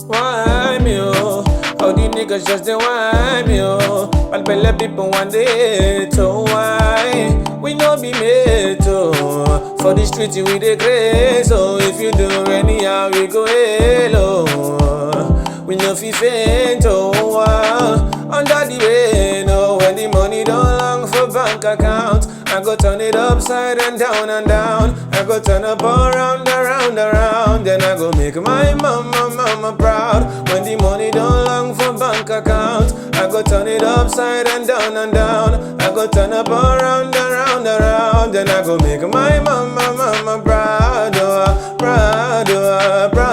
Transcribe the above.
Why me, oh? How the niggas just they why me, oh? But belly people one day to why we no be made to. For the street we the grace, so if you do anyhow we go hello. We no fi faint, oh, under the rain, oh, when the money don't long for bank account, I go turn it upside and down and down. I go turn up around, around, around. Then I go make my mama proud. When the money don't long for bank account, I go turn it upside and down and down. I go turn up around, around, around. Then I go make my mama proud, oh, proud, oh, proud.